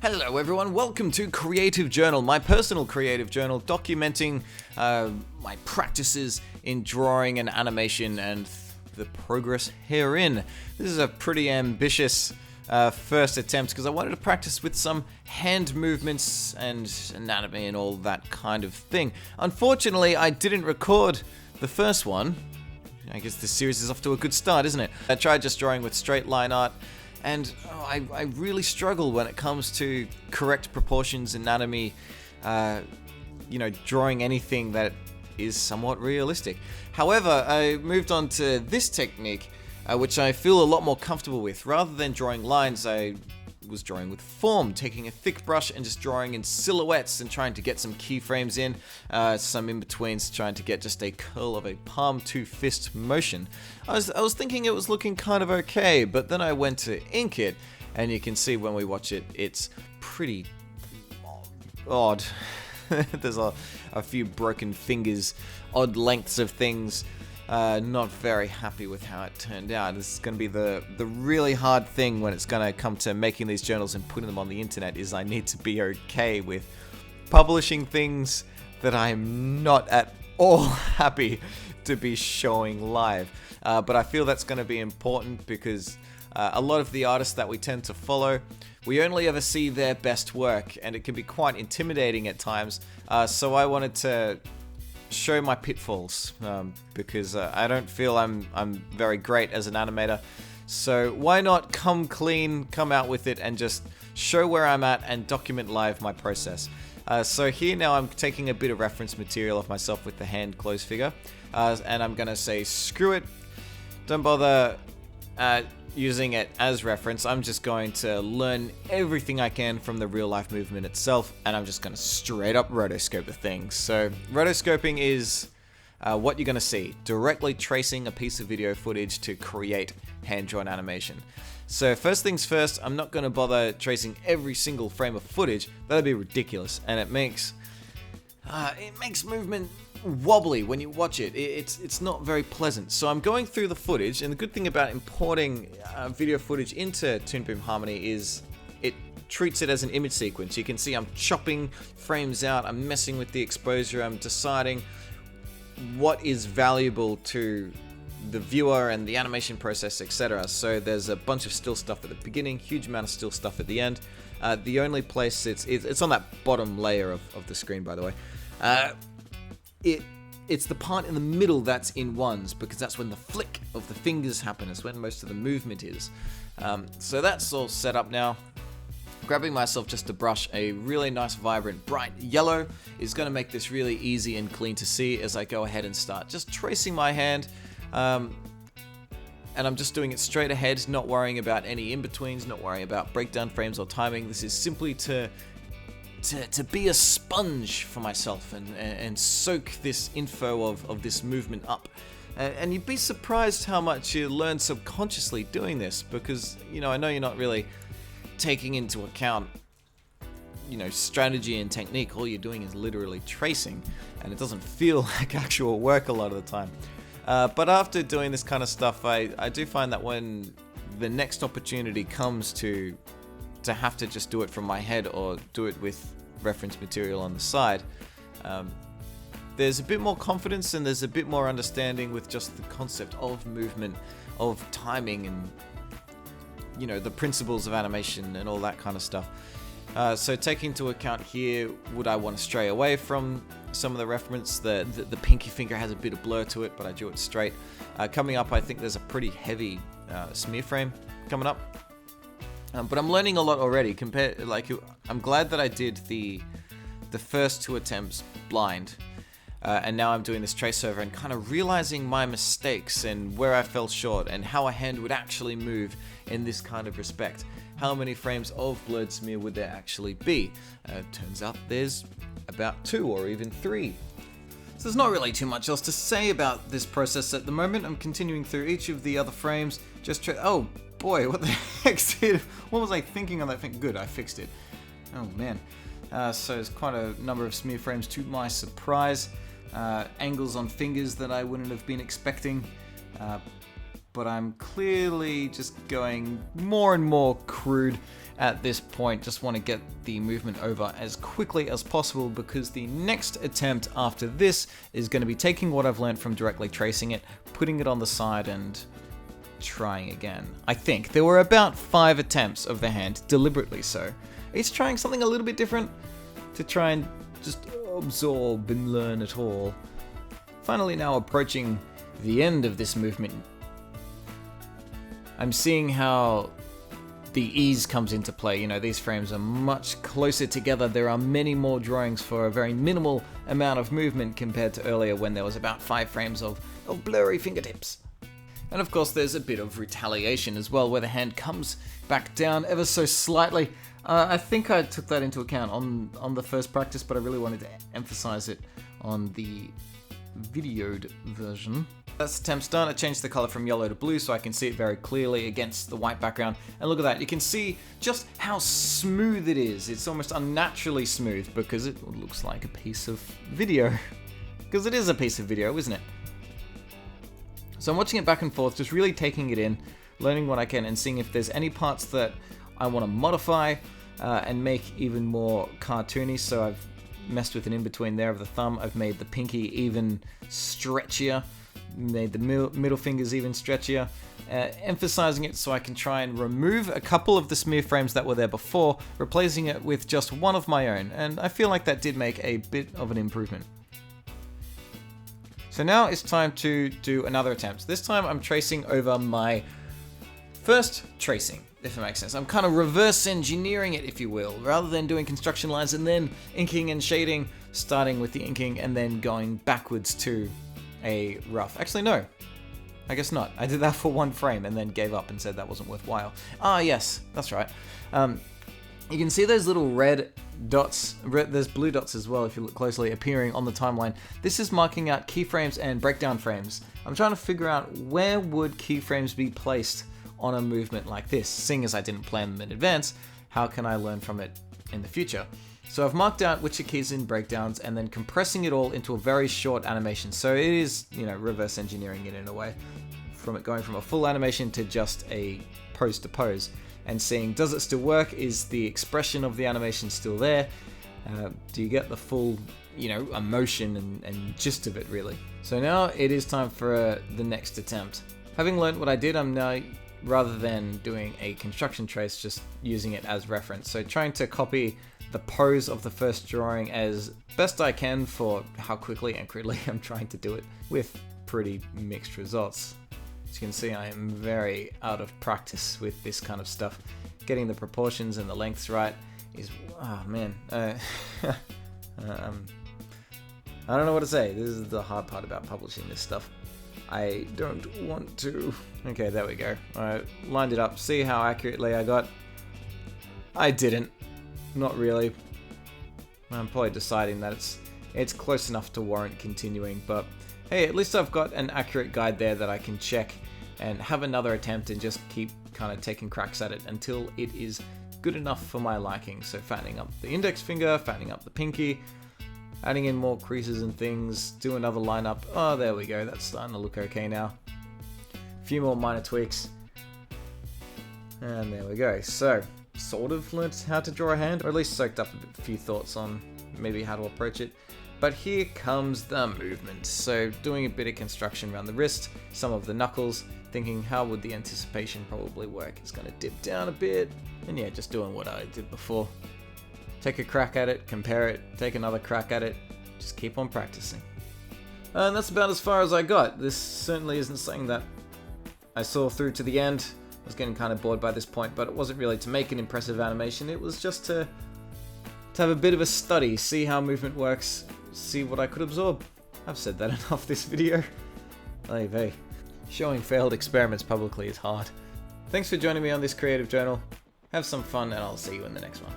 Hello everyone, welcome to Creative Journal, my personal creative journal documenting my practices in drawing and animation and the progress herein. This is a pretty ambitious first attempt because I wanted to practice with some hand movements and anatomy and all that kind of thing. Unfortunately, I didn't record the first one. I guess this series is off to a good start, isn't it? I tried just drawing with straight line art. And I really struggle when it comes to correct proportions, anatomy, drawing anything that is somewhat realistic. However, I moved on to this technique, which I feel a lot more comfortable with. Rather than drawing lines, I was drawing with form, taking a thick brush and just drawing in silhouettes and trying to get some keyframes in, some in-betweens, trying to get just a curl of a palm to fist motion. I was thinking it was looking kind of okay, but then I went to ink it, and you can see when we watch it, it's pretty odd. There's a few broken fingers, odd lengths of things. Not very happy with how it turned out. This is going to be the really hard thing when it's going to come to making these journals and putting them on the internet, is I need to be okay with publishing things that I'm not at all happy to be showing live. But I feel that's going to be important because a lot of the artists that we tend to follow, we only ever see their best work, and it can be quite intimidating at times. So I wanted to show my pitfalls because I don't feel I'm very great as an animator. So why not come clean, come out with it, and just show where I'm at and document live my process. So here now I'm taking a bit of reference material of myself with the hand closed figure, and I'm gonna say screw it, don't bother using it as reference. I'm just going to learn everything I can from the real life movement itself, and I'm just going to straight up rotoscope the thing. So rotoscoping is what you're going to see, directly tracing a piece of video footage to create hand-drawn animation. So first things first, I'm not going to bother tracing every single frame of footage. That'd be ridiculous, and it makes movement wobbly when you watch it. It's not very pleasant. So I'm going through the footage, and the good thing about importing video footage into Toon Boom Harmony is it treats it as an image sequence. You can see I'm chopping frames out, I'm messing with the exposure, I'm deciding what is valuable to the viewer and the animation process, etc. So there's a bunch of still stuff at the beginning, huge amount of still stuff at the end. The only place it's on that bottom layer of the screen, by the way. It's the part in the middle that's in ones, because that's when the flick of the fingers happen. It's when most of the movement is. So that's all set up now. Grabbing myself just a brush, a really nice, vibrant, bright yellow is going to make this really easy and clean to see as I go ahead and start just tracing my hand. And I'm just doing it straight ahead, not worrying about any in-betweens, not worrying about breakdown frames or timing. This is simply to be a sponge for myself and soak this info of this movement up. And you'd be surprised how much you learn subconsciously doing this, because, I know you're not really taking into account, strategy and technique. All you're doing is literally tracing, and it doesn't feel like actual work a lot of the time. But after doing this kind of stuff, I do find that when the next opportunity comes to have to just do it from my head or do it with reference material on the side, there's a bit more confidence and there's a bit more understanding with just the concept of movement, of timing, and the principles of animation and all that kind of stuff. So taking into account here, would I want to stray away from some of the reference? The pinky finger has a bit of blur to it, but I drew it straight. Coming up, I think there's a pretty heavy smear frame coming up. But I'm learning a lot already. I'm glad that I did the first two attempts blind, and now I'm doing this trace over and kind of realizing my mistakes and where I fell short and how a hand would actually move in this kind of respect. How many frames of blurred smear would there actually be? Turns out there's about 2 or even 3. So there's not really too much else to say about this process at the moment. I'm continuing through each of the other frames. Oh boy, what the heck, dude? What was I thinking on that thing? Good, I fixed it. Oh man. So there's quite a number of smear frames to my surprise. Angles on fingers that I wouldn't have been expecting. But I'm clearly just going more and more crude at this point. Just want to get the movement over as quickly as possible, because the next attempt after this is going to be taking what I've learned from directly tracing it, putting it on the side and trying again. I think there were about 5 attempts of the hand, deliberately so. Each trying something a little bit different to try and just absorb and learn it all. Finally now approaching the end of this movement, I'm seeing how the ease comes into play. You know, these frames are much closer together. There are many more drawings for a very minimal amount of movement compared to earlier when there was about 5 frames of blurry fingertips. And of course there's a bit of retaliation as well, where the hand comes back down ever so slightly. I think I took that into account on the first practice, but I really wanted to emphasize it on the videoed version. That's the attempt's done. I changed the color from yellow to blue so I can see it very clearly against the white background. And look at that, you can see just how smooth it is. It's almost unnaturally smooth because it looks like a piece of video. Because it is a piece of video, isn't it? So I'm watching it back and forth, just really taking it in, learning what I can and seeing if there's any parts that I want to modify and make even more cartoony. So I've messed with an in-between there of the thumb. I've made the pinky even stretchier, made the middle fingers even stretchier, emphasizing it so I can try and remove a couple of the smear frames that were there before, replacing it with just one of my own, and I feel like that did make a bit of an improvement. So now it's time to do another attempt. This time I'm tracing over my first tracing, if it makes sense. I'm kind of reverse engineering it, if you will, rather than doing construction lines and then inking and shading, starting with the inking and then going backwards to a rough. Actually, no, I guess not. I did that for 1 frame and then gave up and said that wasn't worthwhile. Ah, yes, that's right. You can see those little red dots, there's blue dots as well if you look closely, appearing on the timeline. This is marking out keyframes and breakdown frames. I'm trying to figure out where would keyframes be placed on a movement like this. Seeing as I didn't plan them in advance, how can I learn from it in the future? So I've marked out which are keys in breakdowns and then compressing it all into a very short animation. So it is, you know, reverse engineering it in a way, from it going from a full animation to just a pose to pose, and seeing, does it still work? Is the expression of the animation still there? Do you get the full, you know, emotion and gist of it really? So now it is time for the next attempt. Having learned what I did, I'm now, rather than doing a construction trace, just using it as reference. So trying to copy the pose of the first drawing as best I can for how quickly and crudely I'm trying to do it, with pretty mixed results. As you can see, I am very out of practice with this kind of stuff. Getting the proportions and the lengths right is, oh man. I don't know what to say. This is the hard part about publishing this stuff. I don't want to. Okay, there we go. I lined it up. See how accurately I got? I didn't. Not really. I'm probably deciding that it's close enough to warrant continuing, but hey, at least I've got an accurate guide there that I can check and have another attempt and just keep kind of taking cracks at it until it is good enough for my liking. So fattening up the index finger, fattening up the pinky, adding in more creases and things, do another lineup. Oh, there we go. That's starting to look okay now. A few more minor tweaks. And there we go. So, sort of learnt how to draw a hand, or at least soaked up a few thoughts on maybe how to approach it. But here comes the movement. So doing a bit of construction around the wrist, some of the knuckles, thinking how would the anticipation probably work. It's going to dip down a bit, and yeah, just doing what I did before. Take a crack at it, compare it, take another crack at it, just keep on practicing. And that's about as far as I got. This certainly isn't something that I saw through to the end. I was getting kind of bored by this point, but it wasn't really to make an impressive animation. It was just to have a bit of a study, see how movement works, see what I could absorb. I've said that enough this video. Hey, showing failed experiments publicly is hard. Thanks for joining me on this creative journal. Have some fun, and I'll see you in the next one.